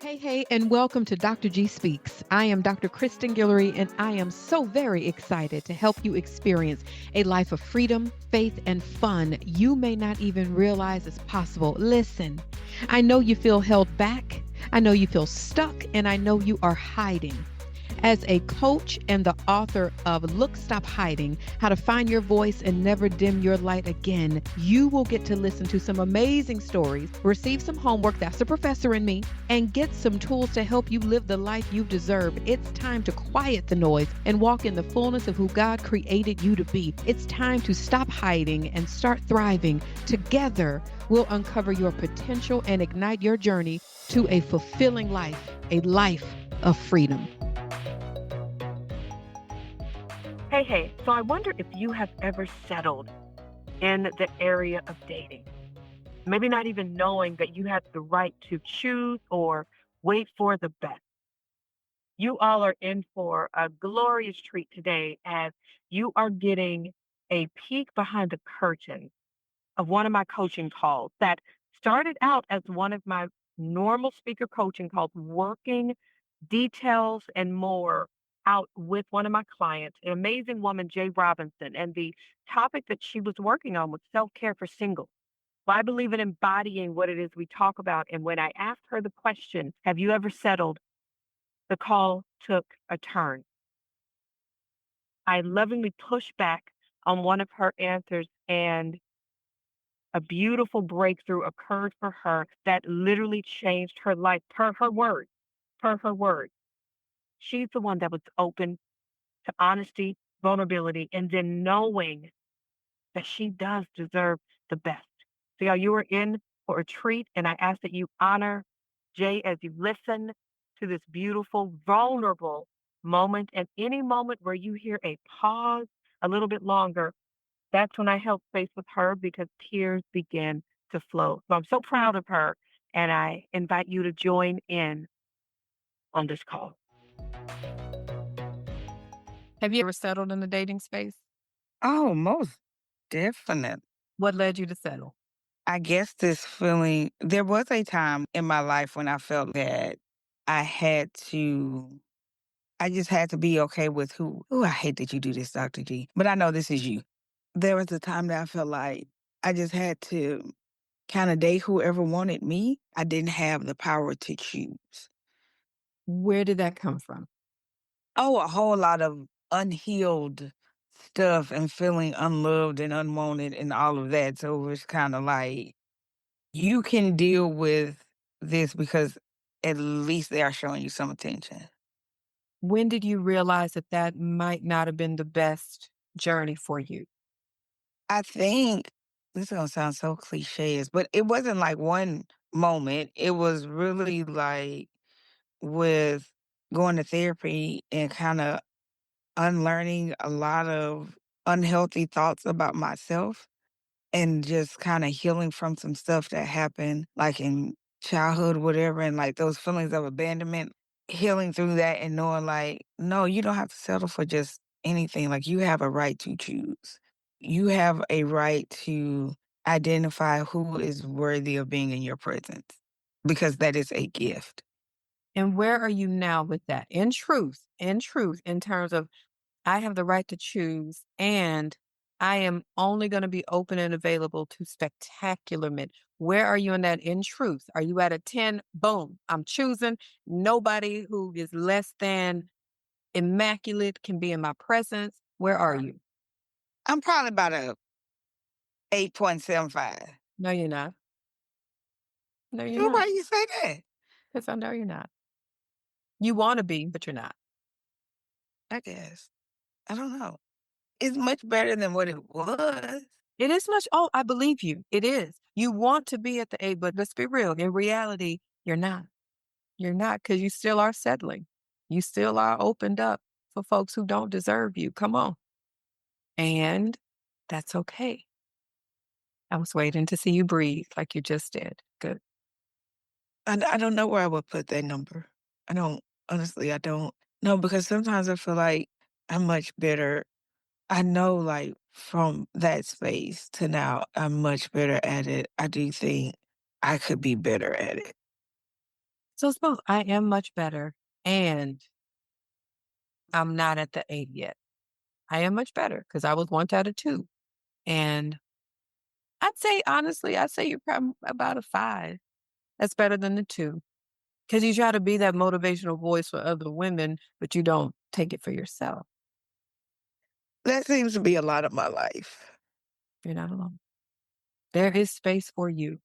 Hey, and welcome to Dr. G Speaks. I am Dr. Kristen Guillory, and I am so very excited to help you experience a life of freedom, faith, and fun you may not even realize is possible. Listen, I know you feel held back, I know you feel stuck, and I know you are hiding. As a coach and the author of Look, Stop Hiding, How to Find Your Voice and Never Dim Your Light Again, you will get to listen to some amazing stories, receive some homework, that's the professor in me, and get some tools to help you live the life you deserve. It's time to quiet the noise and walk in the fullness of who God created you to be. It's time to stop hiding and start thriving. Together, we'll uncover your potential and ignite your journey to a fulfilling life, a life of freedom. Hey, so I wonder if you have ever settled in the area of dating, maybe not even knowing that you have the right to choose or wait for the best. You all are in for a glorious treat today as you are getting a peek behind the curtain of one of my coaching calls that started out as one of my normal speaker coaching calls, working details and more out with one of my clients, an amazing woman, Jay Robinson. And the topic that she was working on was self care for singles. Well, I believe in embodying what it is we talk about. And when I asked her the question, have you ever settled? The call took a turn. I lovingly pushed back on one of her answers, and a beautiful breakthrough occurred for her that literally changed her life per her words. Per her words. She's the one that was open to honesty, vulnerability, and then knowing that she does deserve the best. So, y'all, you are in for a treat, and I ask that you honor Jay as you listen to this beautiful, vulnerable moment. And any moment where you hear a pause a little bit longer, that's when I held space with her because tears begin to flow. So I'm so proud of her, and I invite you to join in on this call. Have you ever settled in the dating space? Oh, most definite. What led you to settle? I guess this feeling, there was a time in my life when I felt that I had to, I just had to be okay with I hate that you do this, Dr. G, but I know this is you. There was a time that I felt like I just had to kind of date whoever wanted me. I didn't have the power to choose. Where did that come from? Oh, a whole lot of unhealed stuff and feeling unloved and unwanted and all of that. So it was kind of like, you can deal with this because at least they are showing you some attention. When did you realize that that might not have been the best journey for you? I think this is gonna sound so cliche, but it wasn't like one moment. It was really like with going to therapy and kind of unlearning a lot of unhealthy thoughts about myself and just kind of healing from some stuff that happened like in childhood, whatever, and like those feelings of abandonment, healing through that and knowing like, no, you don't have to settle for just anything. Like you have a right to choose. You have a right to identify who is worthy of being in your presence because that is a gift. And where are you now with that? In truth, in terms of I have the right to choose and I am only going to be open and available to spectacular men. Where are you in that in truth? Are you at a 10? Boom. I'm choosing. Nobody who is less than immaculate can be in my presence. Where are you? I'm probably about a 8.75. No, you're not. No, you're So not. why you say that? Because I know you're not. You want to be, but you're not. I guess. I don't know. It's much better than what it was. It is much. Oh, I believe you. It is. You want to be at the 8, but let's be real. In reality, you're not. You're not because you still are settling. You still are opened up for folks who don't deserve you. Come on. And that's okay. I was waiting to see you breathe like you just did. Good. I don't know where I would put that number. I don't honestly, I don't know because sometimes I feel like I'm much better. I know like from that space to now, I'm much better at it. I do think I could be better at it. So it's both. I am much better, and I'm not at the 8 yet. I am much better because I was once at a 2. And I'd say, honestly, I'd say you're probably about a 5. That's better than the 2. Because you try to be that motivational voice for other women, but you don't take it for yourself. That seems to be a lot of my life. You're not alone. There is space for you.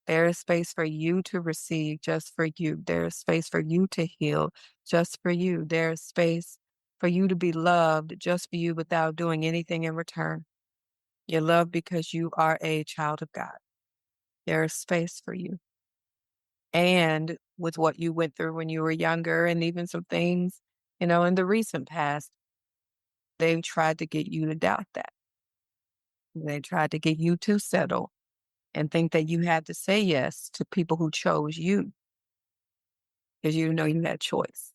There is space for you to receive just for you. There is space for you to heal just for you. There is space for you to be loved just for you without doing anything in return. You're loved because you are a child of God. There is space for you. And with what you went through when you were younger and even some things, in the recent past, they tried to get you to doubt that. They tried to get you to settle and think that you had to say yes to people who chose you because you know you had choice.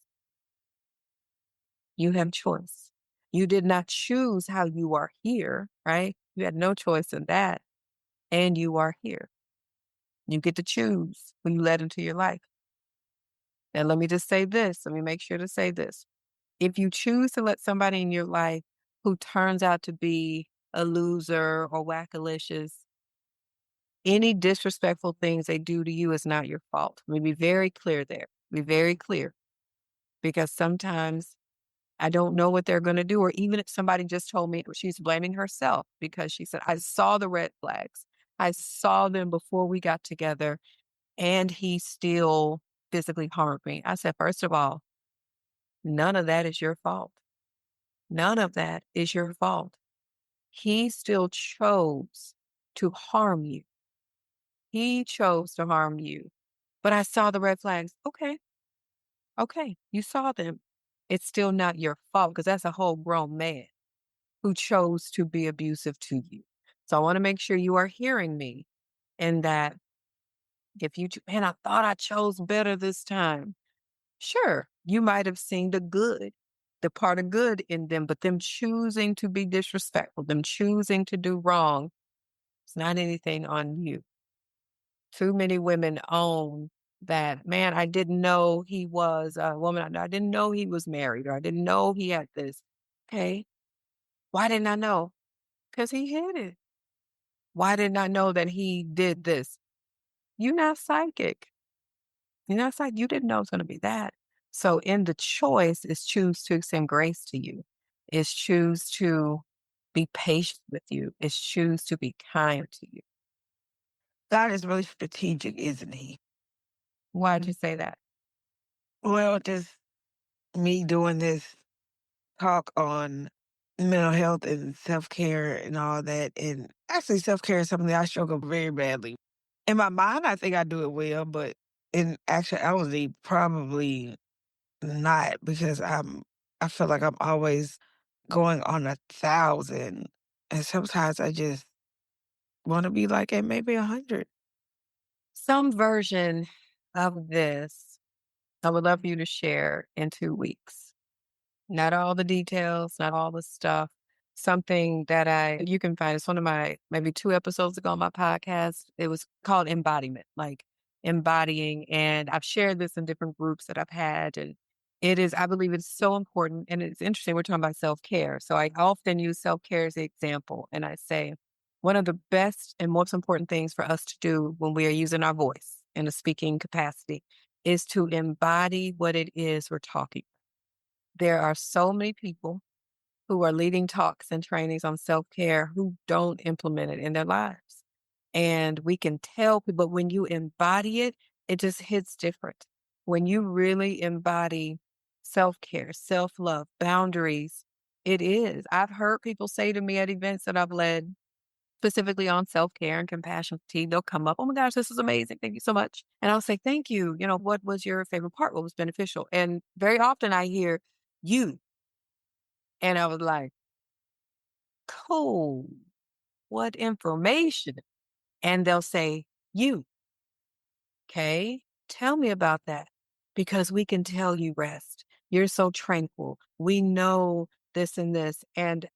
You have choice. You did not choose how you are here, right? You had no choice in that. And you are here. You get to choose who you let into your life. And let me just say this. Let me make sure to say this. If you choose to let somebody in your life who turns out to be a loser or wackalicious, any disrespectful things they do to you is not your fault. Let me be very clear there. Be very clear. Because sometimes I don't know what they're going to do. Or even if somebody just told me she's blaming herself because she said, I saw the red flags. I saw them before we got together and he still physically harmed me. I said, first of all, none of that is your fault. None of that is your fault. He still chose to harm you. He chose to harm you. But I saw the red flags. Okay. Okay. You saw them. It's still not your fault because that's a whole grown man who chose to be abusive to you. So I want to make sure you are hearing me and that if man, I thought I chose better this time. Sure, you might have seen the part of good in them, but them choosing to be disrespectful, them choosing to do wrong, it's not anything on you. Too many women own that, man, I didn't know he was a woman. I didn't know he was married or I didn't know he had this. Okay. Why didn't I know? Because he hid it. Why didn't I know that he did this? You're not psychic. You didn't know it was going to be that. So in the choice is choose to extend grace to you. Is choose to be patient with you. Is choose to be kind to you. God is really strategic, isn't he? Why'd you say that? Well, just me doing this talk on mental health and self-care and all that. And actually, self-care is something I struggle very badly. In my mind, I think I do it well, but in actuality, probably not because I feel like I'm always going on 1,000. And sometimes I just want to be like at maybe 100. Some version of this I would love for you to share in 2 weeks. Not all the details, not all the stuff. Something that you can find. It's one of my maybe 2 episodes ago on my podcast. It was called embodiment, like embodying. And I've shared this in different groups that I've had. And I believe it's so important. And it's interesting. We're talking about self-care. So I often use self-care as an example. And I say, one of the best and most important things for us to do when we are using our voice in a speaking capacity is to embody what it is we're talking. There are so many people who are leading talks and trainings on self-care who don't implement it in their lives. And we can tell people, but when you embody it, it just hits different. When you really embody self-care, self-love, boundaries, it is. I've heard people say to me at events that I've led, specifically on self-care and compassion fatigue, they'll come up, oh my gosh, this is amazing. Thank you so much. And I'll say, thank you. What was your favorite part? What was beneficial? And very often I hear you. And I was like, cool. What information? And they'll say, you. Okay. Tell me about that because we can tell you rest. You're so tranquil. We know this and this. And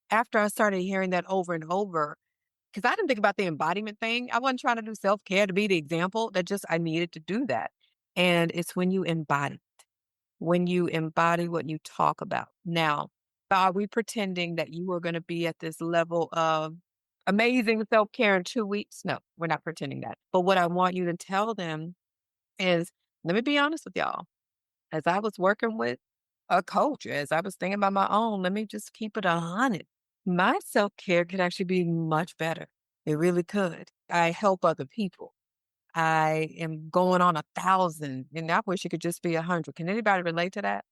after I started hearing that over and over, because I didn't think about the embodiment thing. I wasn't trying to do self care to be the example. That just I needed to do that. And it's when you embody what you talk about. Now, are we pretending that you are going to be at this level of amazing self care in 2 weeks? No, we're not pretending that. But what I want you to tell them is, let me be honest with y'all. As I was working with a coach, as I was thinking about my own, let me just keep it 100. My self care could actually be much better. It really could. I help other people. I am going on 1,000, and I wish it could just be 100. Can anybody relate to that?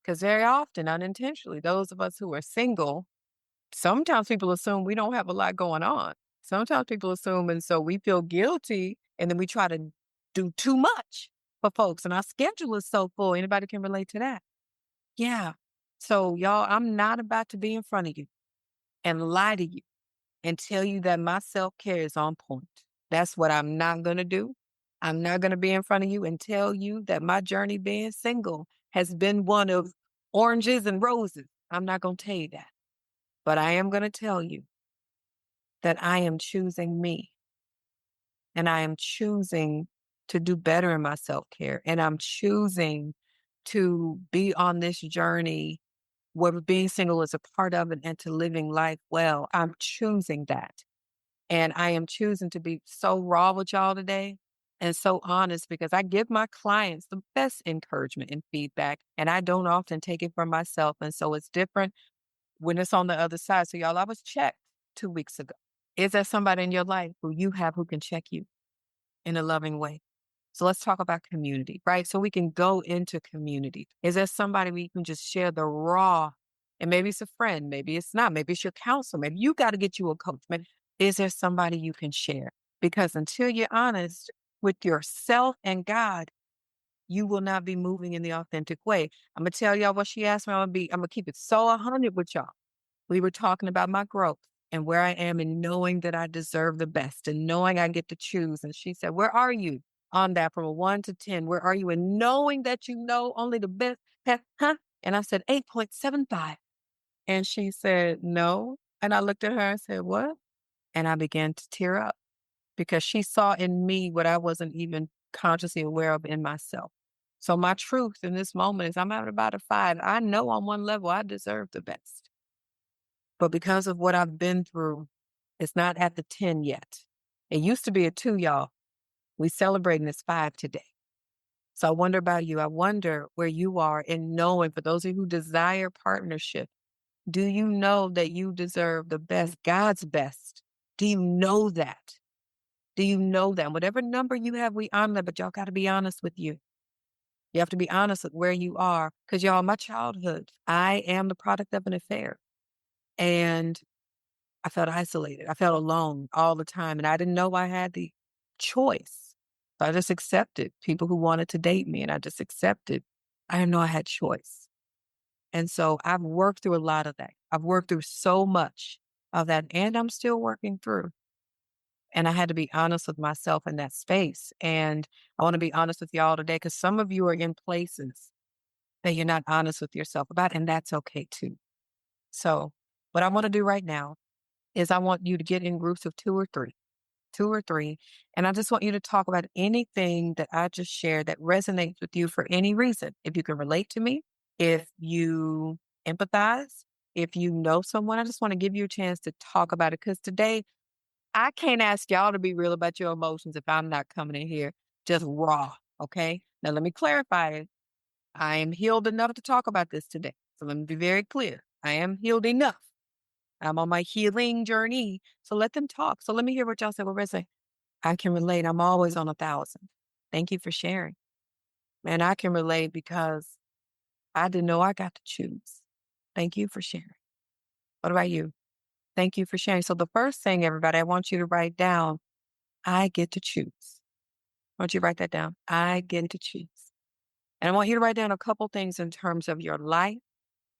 Because very often, unintentionally, those of us who are single, sometimes people assume we don't have a lot going on. Sometimes people assume, and so we feel guilty, and then we try to do too much for folks, and our schedule is so full. Anybody can relate to that? Yeah. So, y'all, I'm not about to be in front of you and lie to you and tell you that my self care is on point. That's what I'm not going to do. I'm not going to be in front of you and tell you that my journey being single has been one of oranges and roses. I'm not going to tell you that. But I am going to tell you that I am choosing me, and I am choosing to do better in my self care. And I'm choosing to be on this journey where being single is a part of it and to living life well. I'm choosing that. And I am choosing to be so raw with y'all today and so honest, because I give my clients the best encouragement and feedback, and I don't often take it from myself. And so it's different when it's on the other side. So, y'all, I was checked 2 weeks ago. Is there somebody in your life who you have who can check you in a loving way? So let's talk about community, right? So we can go into community. Is there somebody we can just share the raw? And maybe it's a friend, maybe it's not, maybe it's your counselor, maybe you got to get you a coach. Is there somebody you can share? Because until you're honest with yourself and God, you will not be moving in the authentic way. I'm gonna tell y'all what she asked me. I'm gonna keep it so 100 with y'all. We were talking about my growth and where I am and knowing that I deserve the best and knowing I get to choose. And she said, where are you on that from a 1 to 10? Where are you? And knowing that you know only the best, huh? And I said, 8.75. And she said, no. And I looked at her and said, what? And I began to tear up because she saw in me what I wasn't even consciously aware of in myself. So my truth in this moment is I'm at about a 5. I know on one level I deserve the best. But because of what I've been through, it's not at the 10 yet. It used to be a 2, y'all. We celebrating this 5 today. So I wonder about you. I wonder where you are in knowing, for those of you who desire partnership, do you know that you deserve the best, God's best? Do you know that? Do you know that? Whatever number you have, we honor that, but y'all got to be honest with you. You have to be honest with where you are. Because y'all, my childhood, I am the product of an affair. And I felt isolated. I felt alone all the time. And I didn't know I had the choice. So I just accepted people who wanted to date me. And I just accepted. I didn't know I had choice. And so I've worked through a lot of that. I've worked through so much of that. And I'm still working through. And I had to be honest with myself in that space. And I want to be honest with y'all today because some of you are in places that you're not honest with yourself about. And that's okay too. So what I want to do right now is I want you to get in groups of 2 or 3. And I just want you to talk about anything that I just shared that resonates with you for any reason. If you can relate to me, if you empathize, if you know someone, I just want to give you a chance to talk about it. Because today, I can't ask y'all to be real about your emotions if I'm not coming in here just raw. Okay. Now, let me clarify it. I am healed enough to talk about this today. So let me be very clear. I am healed enough. I'm on my healing journey. So let them talk. So let me hear what y'all say. What Red say? I can relate. I'm always on 1,000. Thank you for sharing. Man, I can relate because I didn't know I got to choose. Thank you for sharing. What about you? Thank you for sharing. So the first thing, everybody, I want you to write down, I get to choose. I want you to write that down. I get to choose. And I want you to write down a couple things in terms of your life,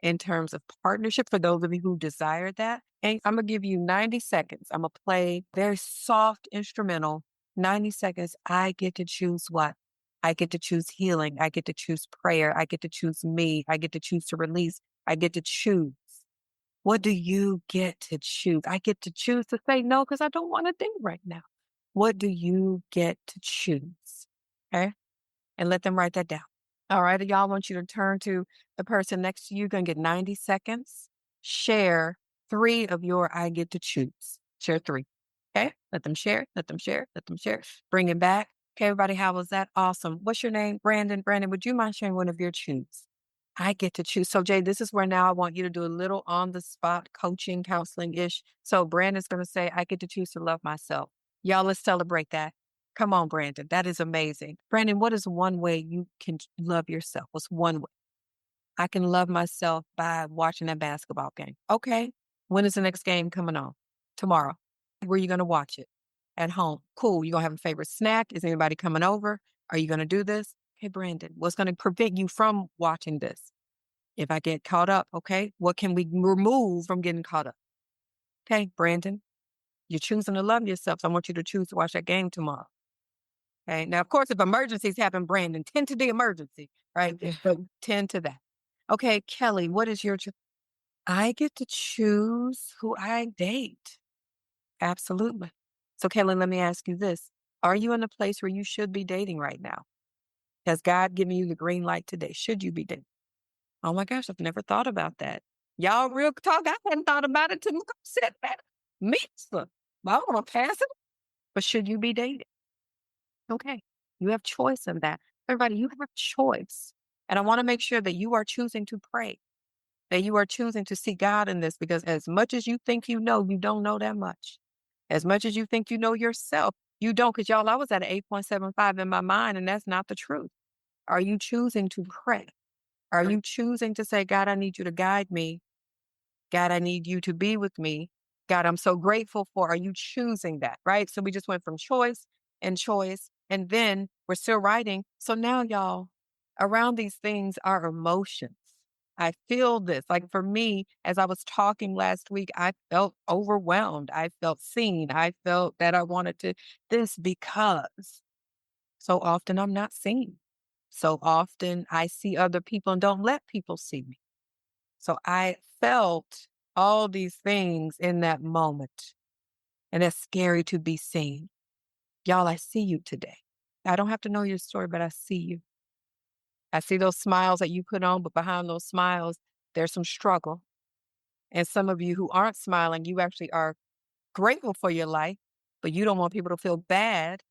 in terms of partnership for those of you who desire that. And I'm going to give you 90 seconds. I'm going to play very soft instrumental, 90 seconds. I get to choose what? I get to choose healing. I get to choose prayer. I get to choose me. I get to choose to release. I get to choose. What do you get to choose? I get to choose to say no because I don't want to date right now. What do you get to choose? Okay. And let them write that down. All right. Y'all, I want you to turn to the person next to you. You're going to get 90 seconds. Share 3 of your I get to choose. Share 3. Okay. Let them share. Let them share. Let them share. Bring it back. Okay, everybody. How was that? Awesome. What's your name? Brandon. Brandon, would you mind sharing one of your choose? I get to choose. So, Jay, this is where now I want you to do a little on the spot coaching, counseling ish. So, Brandon's going to say, I get to choose to love myself. Y'all, let's celebrate that. Come on, Brandon. That is amazing. Brandon, what is one way you can love yourself? What's one way? I can love myself by watching a basketball game. Okay. When is the next game coming on? Tomorrow. Where are you going to watch it? At home. Cool. You going to have a favorite snack? Is anybody coming over? Are you going to do this? Hey, Brandon, what's going to prevent you from watching this? If I get caught up, okay, what can we remove from getting caught up? Okay, Brandon, you're choosing to love yourself. So I want you to choose to watch that game tomorrow. Okay. Now, of course, if emergencies happen, Brandon, tend to the emergency, right? But tend to that. Okay, Kelly, what is your I get to choose who I date. Absolutely. So, Kelly, let me ask you this. Are you in a place where you should be dating right now? Has God given you the green light today? Should you be dating? Oh my gosh, I've never thought about that. Y'all real talk, I hadn't thought about it till I said that. Mitzvah. Well, I want to pass it. But should you be dating? Okay. You have choice in that. Everybody, you have choice. And I want to make sure that you are choosing to pray, that you are choosing to see God in this, because as much as you think you don't know that much. As much as you think you know yourself, you don't. Because y'all, I was at an 8.75 in my mind, and that's not the truth. Are you choosing to pray? Are you choosing to say, God, I need you to guide me? God, I need you to be with me. God, I'm so grateful for. Are you choosing that? Right. So we just went from choice, and then we're still writing. So now, y'all, around these things are emotions. I feel this. Like for me, as I was talking last week, I felt overwhelmed. I felt seen. I felt that I wanted to this because so often I'm not seen. So often I see other people and don't let people see me. So I felt all these things in that moment. And it's scary to be seen. Y'all, I see you today. I don't have to know your story, but I see you. I see those smiles that you put on, but behind those smiles, there's some struggle. And some of you who aren't smiling, you actually are grateful for your life, but you don't want people to feel bad.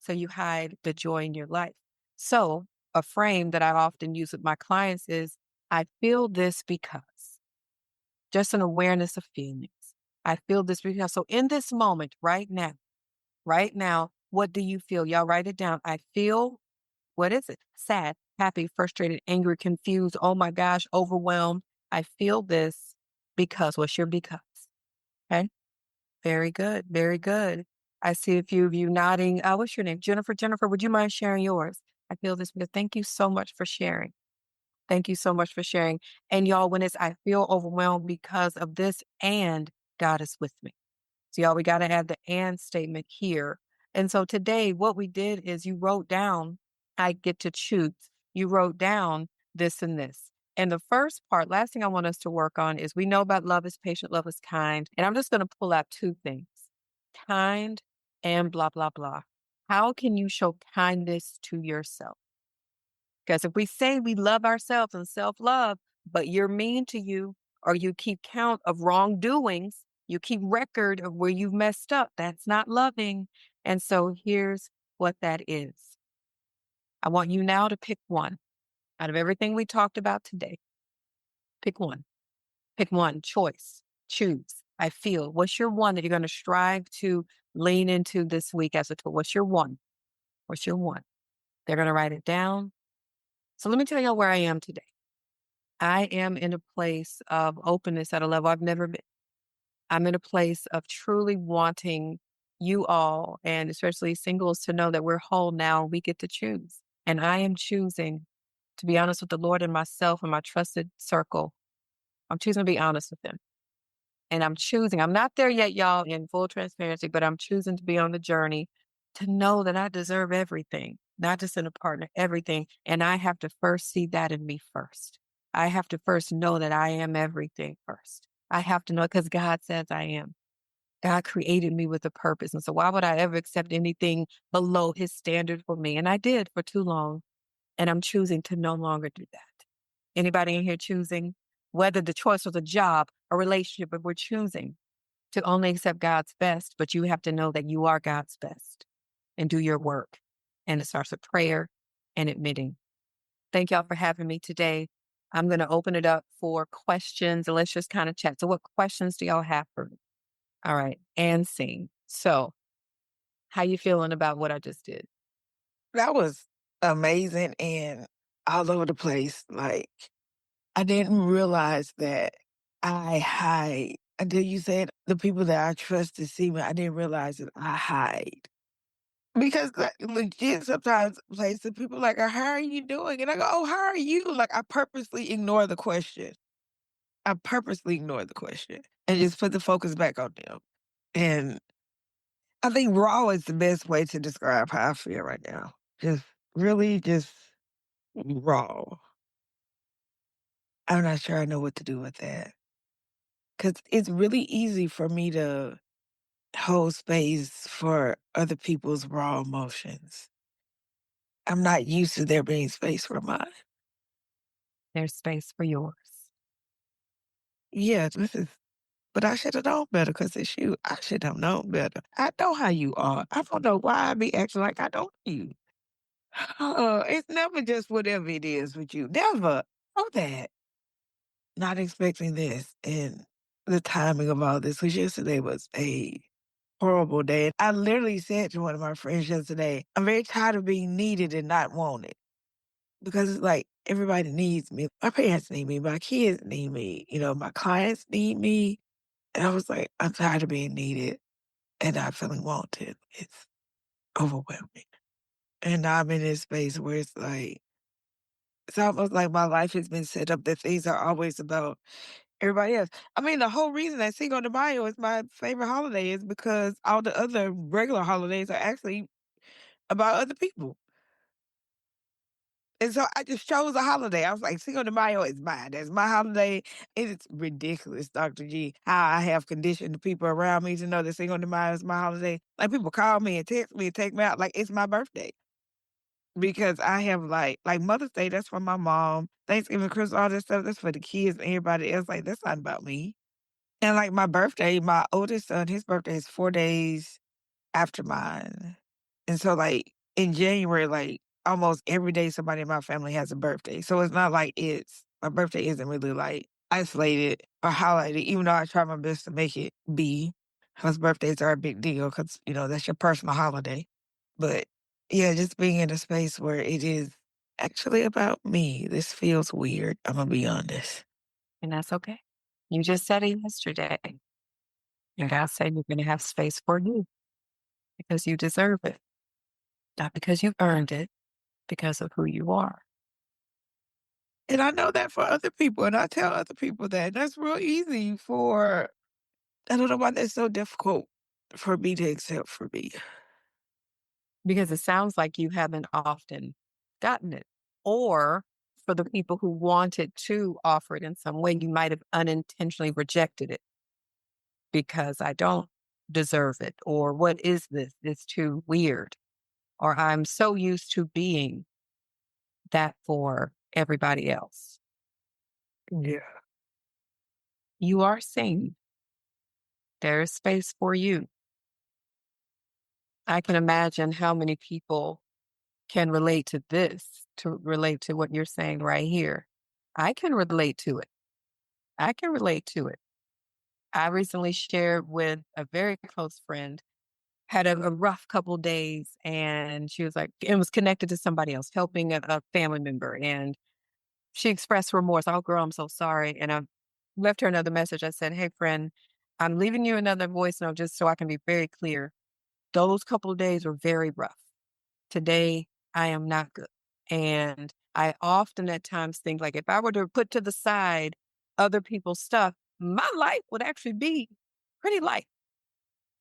So you hide the joy in your life. So a frame that I often use with my clients is I feel this because, just an awareness of feelings. I feel this because. So in this moment, right now, what do you feel? Y'all write it down. I feel, what is it? Sad, happy, frustrated, angry, confused. Oh my gosh, overwhelmed. I feel this because. What's your because? Okay. Very good. Very good. I see a few of you nodding. What's your name? Jennifer. Jennifer, would you mind sharing yours? I feel this because thank you so much for sharing. Thank you so much for sharing. And y'all, when it's I feel overwhelmed because of this and God is with me. So y'all, we got to add the and statement here. And so today what we did is you wrote down, I get to choose. You wrote down this and this. And the first part, last thing I want us to work on is we know about love is patient, love is kind. And I'm just going to pull out 2 things, kind and blah, blah, blah. How can you show kindness to yourself? Because if we say we love ourselves and self-love, but you're mean to you, or you keep count of wrongdoings, you keep record of where you've messed up, that's not loving. And so here's what that is. I want you now to pick one out of everything we talked about today. Pick one. Pick one. Choice. Choose. I feel. What's your one that you're going to strive to lean into this week as a tool? What's your one? What's your one? They're going to write it down. So let me tell you where I am today. I am in a place of openness at a level I've never been. I'm in a place of truly wanting you all, and especially singles, to know that we're whole now. We get to choose. And I am choosing to be honest with the Lord and myself and my trusted circle. I'm choosing to be honest with them. And I'm not there yet, y'all, in full transparency, but I'm choosing to be on the journey to know that I deserve everything, not just in a partner, everything. And I have to first see that in me first. I have to first know that I am everything first. I have to know because God says I am. God created me with a purpose. And so why would I ever accept anything below his standard for me? And I did for too long. And I'm choosing to no longer do that. Anybody in here choosing? Whether the choice was a job, a relationship, but we're choosing to only accept God's best, but you have to know that you are God's best and do your work. And it starts with prayer and admitting. Thank y'all for having me today. I'm going to open it up for questions and let's just kind of chat. So, what questions do y'all have for me? All right, and sing. So, how you feeling about what I just did? That was amazing and all over the place. Like, I didn't realize that I hide until you said the people that I trust to see me. I didn't realize that I hide. Because like, legit, sometimes places people like, how are you doing? And I go, oh, how are you? Like, I purposely ignore the question. I purposely ignore the question and just put the focus back on them. And I think raw is the best way to describe how I feel right now. Just really just raw. I'm not sure I know what to do with that. Cause it's really easy for me to hold space for other people's raw emotions. I'm not used to there being space for mine. There's space for yours. Yeah, this is, but I should have known better because it's you. I should have known better. I know how you are. I don't know why I be acting like I don't know you. It's never just whatever it is with you. Never. Know that. Not expecting this. And the timing of all this was yesterday was a horrible day. I literally said to one of my friends yesterday, I'm very tired of being needed and not wanted. Because it's like everybody needs me. My parents need me. My kids need me. My clients need me. And I was like, I'm tired of being needed and not feeling wanted. It's overwhelming. And now I'm in this space where it's almost like my life has been set up that things are always about everybody else. I mean, the whole reason that Cinco de Mayo is my favorite holiday is because all the other regular holidays are actually about other people. And so I just chose a holiday. I was like, Cinco de Mayo is mine. That's my holiday. It's ridiculous, Dr. G, how I have conditioned the people around me to know that Cinco de Mayo is my holiday. Like people call me and text me and take me out like it's my birthday. Because I have like Mother's Day, that's for my mom. Thanksgiving, Christmas, all this stuff, that's for the kids and everybody else. Like, that's not about me. And like my birthday, my oldest son, his birthday is 4 days after mine. And so, like, in January, like, almost every day somebody in my family has a birthday. So it's not like my birthday isn't really, like, isolated or highlighted, even though I try my best to make it be, because birthdays are a big deal because, that's your personal holiday. But, yeah, just being in a space where it is actually about me, this feels weird, Imma be honest. And that's okay. You just said it yesterday. And God said you're going to have space for you because you deserve it, not because you've earned it, because of who you are. And I know that for other people, and I tell other people that. That's real easy for I don't know why that's so difficult for me to accept for me. Because it sounds like you haven't often gotten it. Or for the people who wanted to offer it in some way, you might have unintentionally rejected it because I don't deserve it. Or what is this? It's too weird. Or I'm so used to being that for everybody else. Yeah. You are seen. There is space for you. I can imagine how many people can relate to this, to relate to what you're saying right here. I can relate to it. I can relate to it. I recently shared with a very close friend, had a rough couple days, and she was like, it was connected to somebody else, helping a family member. And she expressed remorse. Oh, girl, I'm so sorry. And I left her another message. I said, hey, friend, I'm leaving you another voice note just so I can be very clear. Those couple of days were very rough. Today, I am not good. And I often at times think like if I were to put to the side other people's stuff, my life would actually be pretty light.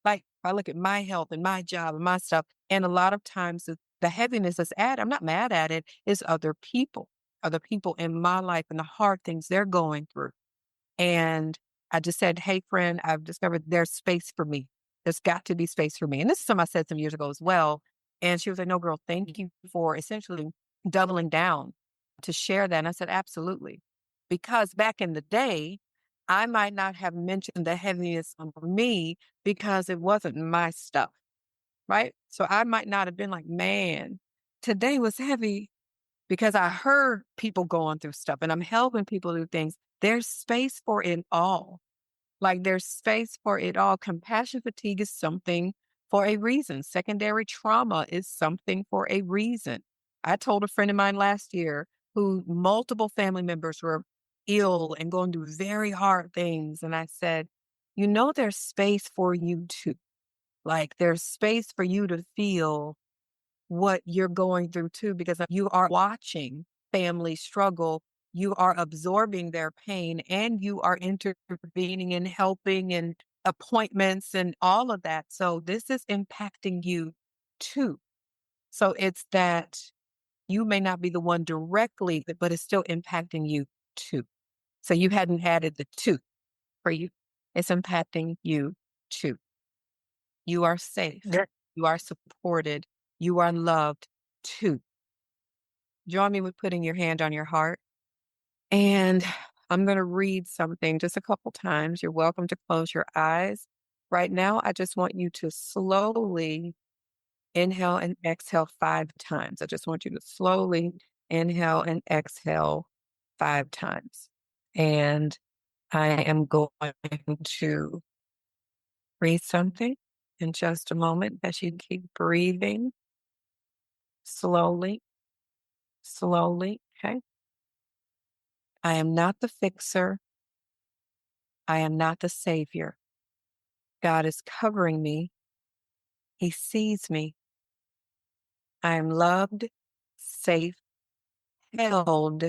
Like if I look at my health and my job and my stuff, and a lot of times the heaviness that's added, I'm not mad at it, is other people. are the people in my life and the hard things they're going through. And I just said, hey, friend, I've discovered there's space for me. There's got to be space for me. And this is something I said some years ago as well. And she was like, no, girl, thank you for essentially doubling down to share that. And I said, absolutely. Because back in the day, I might not have mentioned the heaviness on me because it wasn't my stuff, right? So I might not have been like, man, today was heavy because I heard people going through stuff and I'm helping people do things. There's space for it all. Like there's space for it all. Compassion fatigue is something for a reason. Secondary trauma is something for a reason. I told a friend of mine last year who multiple family members were ill and going through very hard things. And I said, you know, there's space for you too. Like there's space for you to feel what you're going through too, because you are watching families struggle, you are absorbing their pain, and you are intervening and helping and appointments and all of that. So this is impacting you too. So it's that you may not be the one directly, but it's still impacting you too. So you hadn't added the two for you. It's impacting you too. You are safe. Yeah. You are supported. You are loved too. Join me with putting your hand on your heart. And I'm going to read something just a couple times. You're welcome to close your eyes. Right now, I just want you to slowly inhale and exhale 5 times. I just want you to slowly inhale and exhale 5 times. And I am going to read something in just a moment as you keep breathing slowly, slowly. Okay. I am not the fixer. I am not the savior. God is covering me. He sees me. I am loved, safe, held,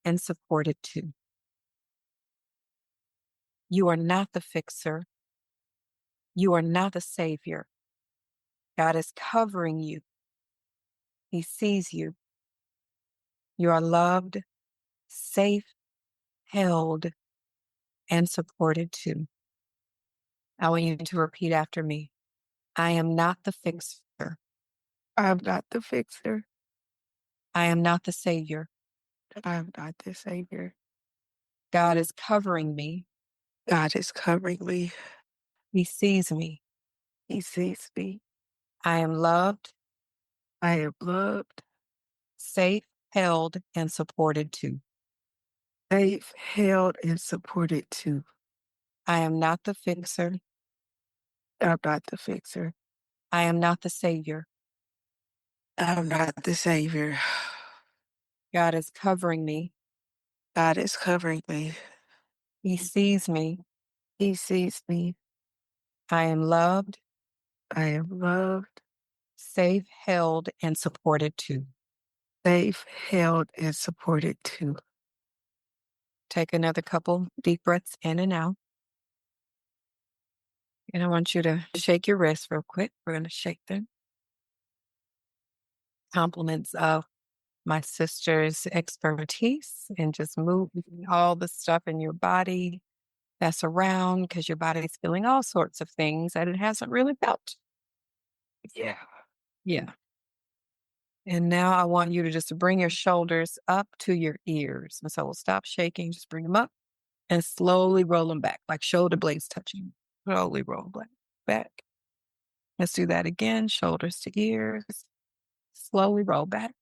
and supported too. You are not the fixer. You are not the savior. God is covering you. He sees you. You are loved, safe, held, and supported too. I want you to repeat after me. I am not the fixer. I'm not the fixer. I am not the savior. I'm not the savior. God is covering me. God is covering me. He sees me. He sees me. I am loved, I am loved, safe, held, and supported too. safe, held, and supported too. I am not the fixer. I'm not the fixer. I am not the savior. I'm not the savior. God is covering me. God is covering me. He sees me. He sees me. I am loved, I am loved, safe, held, and supported too. safe, held, and supported too. Take another couple deep breaths in and out. And I want you to shake your wrists real quick. We're going to shake them. Compliments of my sister's expertise and just move all the stuff in your body that's around because your body is feeling all sorts of things that it hasn't really felt. Yeah. Yeah. And now I want you to just bring your shoulders up to your ears. And so we'll stop shaking, just bring them up and slowly roll them back, like shoulder blades touching. Slowly roll back. Let's do that again. Shoulders to ears. Slowly roll back.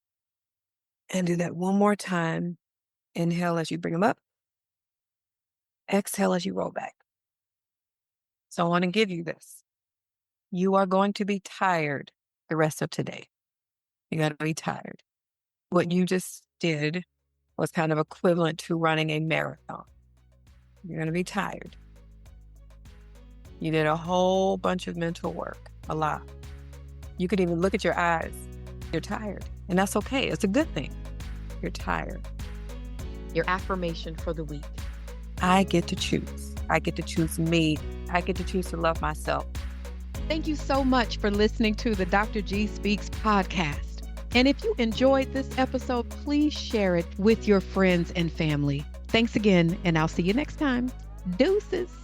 And do that one more time. Inhale as you bring them up. Exhale as you roll back. So I want to give you this. You are going to be tired the rest of today. You're going to be tired. What you just did was kind of equivalent to running a marathon. You're going to be tired. You did a whole bunch of mental work, a lot. You could even look at your eyes. You're tired. And that's okay. It's a good thing. You're tired. Your affirmation for the week. I get to choose. I get to choose me. I get to choose to love myself. Thank you so much for listening to the Dr. G Speaks podcast. And if you enjoyed this episode, please share it with your friends and family. Thanks again, and I'll see you next time. Deuces.